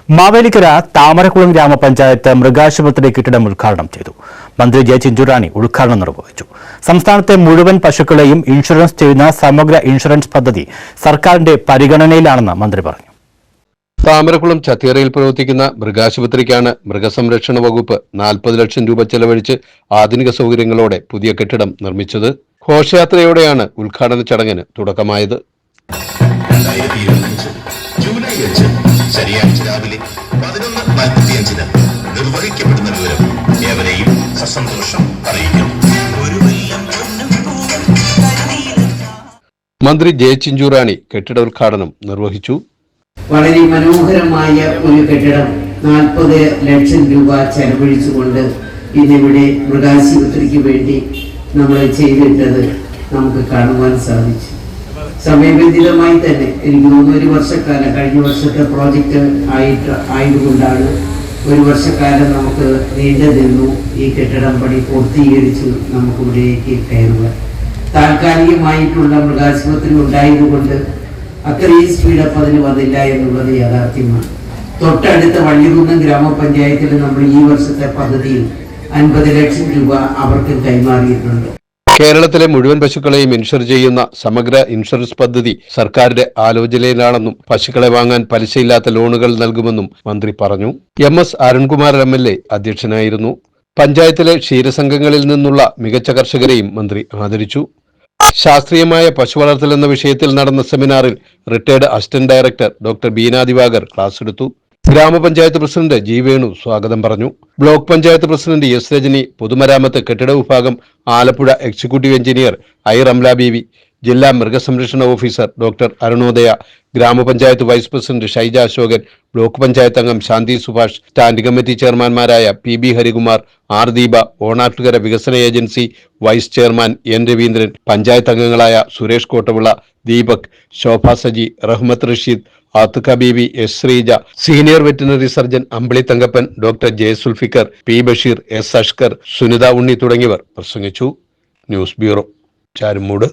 മാവേലിക്കര താമരക്കുളം ഗ്രാമപഞ്ചായത്ത് മൃഗാശുപത്രി കെട്ടിടം ഉദ്ഘാടനം ചെയ്തു. മന്ത്രി ജെ ചിഞ്ചുറാണി ഉദ്ഘാടനം നിർവഹിച്ചു. സംസ്ഥാനത്തെ മുഴുവൻ പശുക്കളെയും ഇൻഷുറൻസ് ചെയ്യുന്ന സമഗ്ര ഇൻഷുറൻസ് പദ്ധതി സർക്കാരിന്റെ പരിഗണനയിലാണെന്ന് മന്ത്രി പറഞ്ഞു. താമരക്കുളം ചത്തിയറയിൽ പ്രവർത്തിക്കുന്ന മൃഗാശുപത്രിക്കാണ് മൃഗസംരക്ഷണ വകുപ്പ് 40 ലക്ഷം രൂപ ചെലവഴിച്ച് ആധുനിക സൗകര്യങ്ങളോടെ പുതിയ കെട്ടിടം നിർമ്മിച്ചത്. ഘോഷയാത്രയോടെയാണ് ഉദ്ഘാടന ചടങ്ങിന് തുടക്കമായത്. ജൂലൈ 5 ശനിയാഴ്ച രാവിലെ 11:45 നിർവഹിക്കപ്പെടുന്ന വിവരം ഏവരെയും സസന്തോഷം അറിയിക്കും. മന്ത്രി ജെ ചിഞ്ചുറാണി കെട്ടിട ഉദ്ഘാടനം നിർവഹിച്ചു. വളരെ മനോഹരമായ ഒരു കെട്ടിടം 40 ലക്ഷം രൂപ ചെലവഴിച്ചുകൊണ്ട് ഇന്നിവിടെ മൃഗാശുപത്രിക്ക് വേണ്ടി നമ്മൾ ചെയ്തിട്ടത് നമുക്ക് കാണുവാൻ സാധിച്ചു. സമയബന്ധിതമായി തന്നെ എനിക്ക് തോന്നുന്നു ഒരു വർഷക്കാലം, കഴിഞ്ഞ വർഷത്തെ പ്രോജക്റ്റ് ആയതുകൊണ്ടാണ് ഒരു വർഷക്കാലം നമുക്ക് നീണ്ടു നിന്നു ഈ കെട്ടിടം പണി പൂർത്തീകരിച്ചു നമുക്കിവിടേക്ക് കയറുക. താൽക്കാലികമായിട്ടുള്ള മൃഗാശുപത്രി ഉണ്ടായതുകൊണ്ട് അത്രയും സ്പീഡപ്പ് അതിന് വന്നില്ല എന്നുള്ളത് യാഥാർത്ഥ്യമാണ്. തൊട്ടടുത്ത വള്ളികുന്നം ഗ്രാമപഞ്ചായത്തിൽ നമ്മൾ ഈ വർഷത്തെ പദ്ധതിയിൽ 50 ലക്ഷം രൂപ അവർക്ക് കൈമാറിയിട്ടുണ്ട്. കേരളത്തിലെ മുഴുവൻ പശുക്കളെയും ഇൻഷുർ ചെയ്യുന്ന സമഗ്ര ഇൻഷുറൻസ് പദ്ധതി സർക്കാരിന്റെ ആലോചനയിലാണെന്നും പശുക്കളെ വാങ്ങാൻ പലിശയില്ലാത്ത ലോണുകൾ നൽകുമെന്നും മന്ത്രി പറഞ്ഞു. MS അരുൺകുമാർ MLA അധ്യക്ഷനായിരുന്നു. പഞ്ചായത്തിലെ ക്ഷീരസംഘങ്ങളിൽ നിന്നുള്ള മികച്ച കർഷകരെയും മന്ത്രി ആദരിച്ചു. ശാസ്ത്രീയമായ പശു വളർത്തൽ എന്ന വിഷയത്തിൽ നടന്ന സെമിനാറിൽ retired assistant director doctor Beena Divakar class എടുത്തു. ഗ്രാമപഞ്ചായത്ത് പ്രസിഡന്റ് ജി വേണു സ്വാഗതം പറഞ്ഞു. Block panchayat president S Rajani, പൊതുമരാമത്ത് കെട്ടിട വിഭാഗം ആലപ്പുഴ എക്സിക്യൂട്ടീവ് എഞ്ചിനീയർ റംല ബീവി, ജില്ലാ മൃഗസംരക്ഷണ ഓഫീസർ ഡോക്ടർ അരുണോദയ, ഗ്രാമപഞ്ചായത്ത് vice president Shaija Ashokan, block panchayat അംഗം ശാന്തി സുഭാഷ്, സ്റ്റാൻഡിംഗ് കമ്മിറ്റി ചെയർമാൻമാരായ PB ഹരികുമാർ, R ദീപ, ഓണാട്ടുകര വികസന agency vice chairman N Raveendran, panchayat അംഗങ്ങളായ സുരേഷ് കോട്ടവിള, ദീപക്, ശോഭ സജി, റഹ്മത്ത് റഷീദ്, ആത്തുക ബീവി, S Sreeja, senior veterinary surgeon Ambili Thankappan, doctor J Sulfikar, P Basheer, S Ashkar, Sunitha Unni തുടങ്ങിയവർ പ്രസംഗിച്ചു. News bureau, Charummood.